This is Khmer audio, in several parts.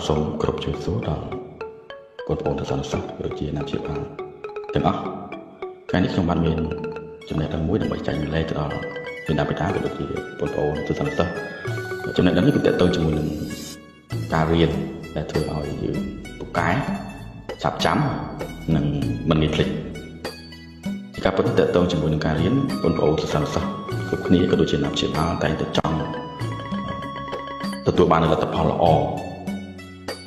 សូមគោរពជំរាបសួរដល់បងប្អូនទស្សនិកសិស្សដូចជាអ្នកព្យាបាលទាំងអស់ថ្ងៃនេះខ្ញុំបានមានចំណេះដឹងមួយដើម្បីចែករំលែកទៅដល់មាតាបិតាក៏ដូចជាបងប្អូនទស្សនិកសិស្សចំណេះដឹងនេះគឺទាក់ទងជាមួយនឹងការរៀនដែលធ្វើឲ្យយើងពូកែចាប់ចាំនិងមិនងាយភ្លេចជាការពិតទាក់ទងជាមួយនឹងការរៀនបងប្អូនទស្សនិកសិស្សគ្រប់គ្នាក៏ដូចជាអ្នកព្យាបាលតែងតែចង់ទទួលបានលទ្ធផលល្អ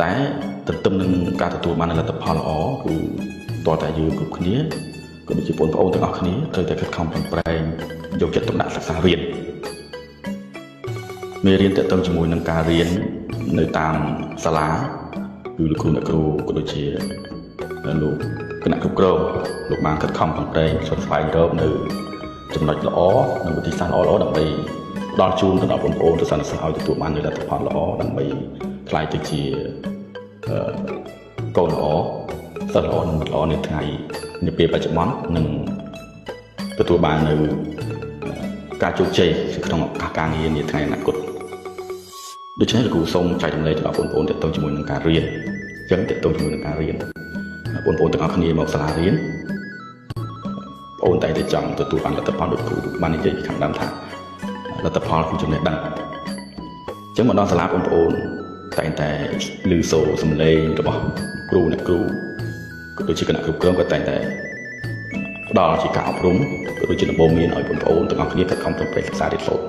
តែទន្ទឹមនឹងការទទួលបានលទ្ធផលល្អគឺតើតែយើងគ្រប់គ្នាក៏ដូចជាបងប្អូនទាំងអស់គ្នាត្រូវតែខិតខំប្រឹងប្រែងយកចិត្តទុកដាក់សិក្សារៀនមេរៀនទាក់ទងជាមួយនឹងការរៀននៅតាមសាលាគឺលោកគ្រូអ្នកគ្រូក៏ដូចជាលោកគណៈគ្រប់គ្រងលោកបានខិតខំប្រឹងប្រែងស្វែងរកនៅចំណុចល្អនិងវិធីសាស្ត្រល្អៗដើម្បីផ្ដល់ជូនទៅដល់បងប្អូនទស្សនិកសិស្សឲ្យទទួលបានលទ្ធផលល្អដើម្បីខ្លាយទៅជាកូនល្អសិស្សល្អនិងមិត្តល្អនៅថ្ងៃនាពេលបច្ចុប្បន្ននិងទទួលបាននៅការជោគជ័យក្នុងឱកាសការងារនាថ្ងៃអនាគតដូច្នេះលោកគ្រូសូមចែករំលែកដល់បងប្អូនទាក់ទងជាមួយនឹងការរៀនអញ្ចឹងទាក់ទងជាមួយនឹងការរៀនបងប្អូនទាំងអស់គ្នាមកសាលារៀនបងប្អូនតែចង់ទទួលបានលទ្ធផលដូចគ្រូបាននិយាយពីខាងដើមថាលទ្ធផលគឺចំណេះដឹងអញ្ចឹងមកដល់សាលាបងប្អូនតែងតែឮសូរសំឡេងរបស់គ្រូអ្នកគ្រូក៏ដូចជាគណៈគ្រប់គ្រងក៏តែងតែផ្ដល់ជាការអប់រំក៏ដូចជាដំបូន្មានឲ្យបងប្អូនទាំងអស់គ្នាខិតខំប្រឹងប្រែងសិក្សារៀនសូត្រ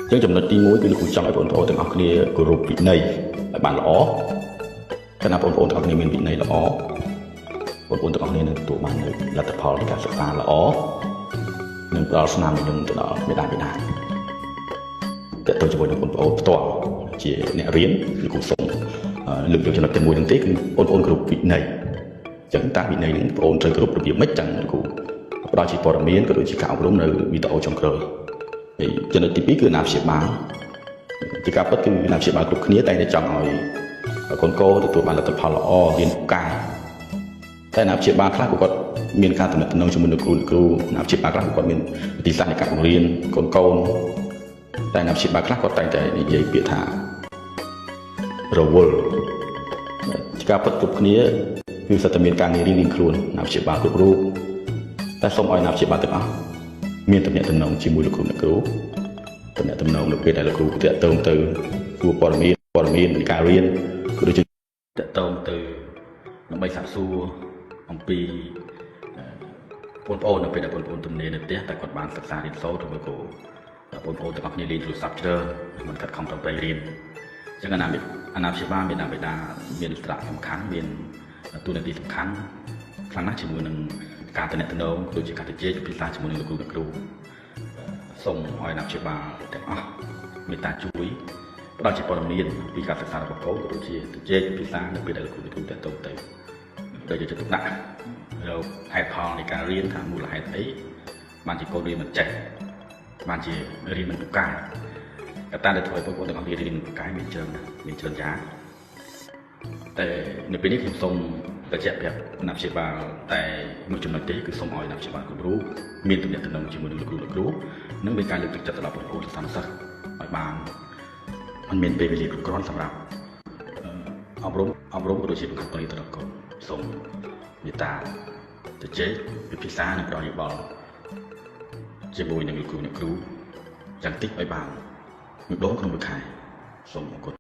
អញ្ចឹងចំណុចទី1គឺលោកគ្រូចង់ឲ្យបងប្អូនទាំងអស់គ្នាគោរពវិន័យឲ្យបានល្អខណៈបងប្អូនទាំងអស់គ្នាមានវិន័យល្អបងប្អូនទាំងអស់គ្នានឹងទទួលបាននូវលទ្ធផលនៃការសិក្សាល្អនិងផ្ដល់ស្នាមញញឹមទៅដល់មេដាបេដាតើតើជាមួយនឹងបងប្អូនផ្ទាល់ជាអ្នករៀនគឺគូសូមលើកយកចំណុចទី1នឹងទេគឺបងប្អូនគ្រប់វិន័យអញ្ចឹងតាមវិន័យនឹងបងប្អូនត្រូវគ្រប់របៀបម៉េចចឹងគូផ្ដល់ជាព័ត៌មានក៏ដូចជាការអប់រំនៅវីដេអូចុងក្រោយហើយចំណុចទី2គឺអាណាព្យាបាលជាការពិតគឺអាណាព្យាបាលគ្រប់គ្នាតែងតែចង់ឲ្យកូនទទួលបានលទ្ធផលល្អរៀនពូកែតែអាណាព្យាបាលខ្លះគាត់មានការទំនាក់ទំនងជាមួយនឹងគ្រូអាណាព្យាបាលខ្លះគាត់មានវិធីសាស្ត្រនៃការបង្រៀនកូនតែអាណាព្យាបាលខ្លះគាត់តែងតែនិយាយពាក្យថារវល់ជាការពិតគ្រប់គ្នាគឺសិតតែមានការងាររៀងៗខ្លួនអាណាព្យាបាលគ្រប់រូបតែសូមឲ្យអាណាព្យាបាលទាំងអស់មានទំនាក់ទំនងជាមួយលោកគ្រូអ្នកគ្រូទំនាក់ទំនងនៅពេលដែលលោកគ្រូតាក់ទងទៅសួរព័ត៌មាននៃការរៀនក៏ដូចជាតាក់ទងទៅដើម្បីសាកសួរអំពីបងប្អូននៅពេលដែលបងប្អូនទំនេរនៅផ្ទះតែគាត់បានសិក្សារៀនសូត្រឬក៏បងប្អូនទាំងអស់គ្នាលេងទូរស័ព្ទច្រើនមិនខិតខំប្រឹងប្រែងរៀនអញ្ចឹងអាណាព្យាបាលមានបេដាមានសារៈសំខាន់មានតួនាទីសំខាន់ខ្លាំងណាស់ជាមួយនឹងការតំណែងដូចជាការជជែកពិភាក្សាជាមួយនឹងលោកគ្រូអ្នកគ្រូសូមឲ្យអាណាព្យាបាលទាំងអស់មេត្តាជួយផ្ដល់ជាព័ត៌មានពីការសិក្សារបស់កូនក៏ដូចជាជជែកពិភាក្សានៅពេលដែលលោកគ្រូអ្នកគ្រូតាក់ទងទៅដោយយកចិត្តទុកដាក់រកហេតុផលនៃការរៀនថាមូលហេតុអីបានជាកូនរៀនមិនចេះបានជារៀនមិនពូកែកត្តាដែលធ្វើឲ្យបងប្អូនទាំងអស់គ្នារៀនមិនពូកែមានច្រើនយ៉ាងតែនៅពេលនេះខ្ញុំសូមបញ្ជាក់ប្រាប់អាណាព្យាបាលតែមួយចំណុចទេគឺសូមឲ្យអាណាព្យាបាលគ្រប់រូបមានទំនាក់ទំនងជាមួយនឹងលោកគ្រូនិងមានការលើកទឹកចិត្តទៅដល់បងប្អូនសិស្សឲ្យបានមិនមានពេលវេលាគ្រប់គ្រាន់សម្រាប់អប់រំក៏ដូចជាបង្ហាត់ទៅដល់កូនសូមមេត្តាទៅជែកពិភាក្សានិងផ្ដល់យោបល់ជាមួយនឹងលោកគ្រូអ្នកគ្រូយ៉ាងតិចឲ្យបានម្ដងក្នុងមួយខែសូមអរគុណ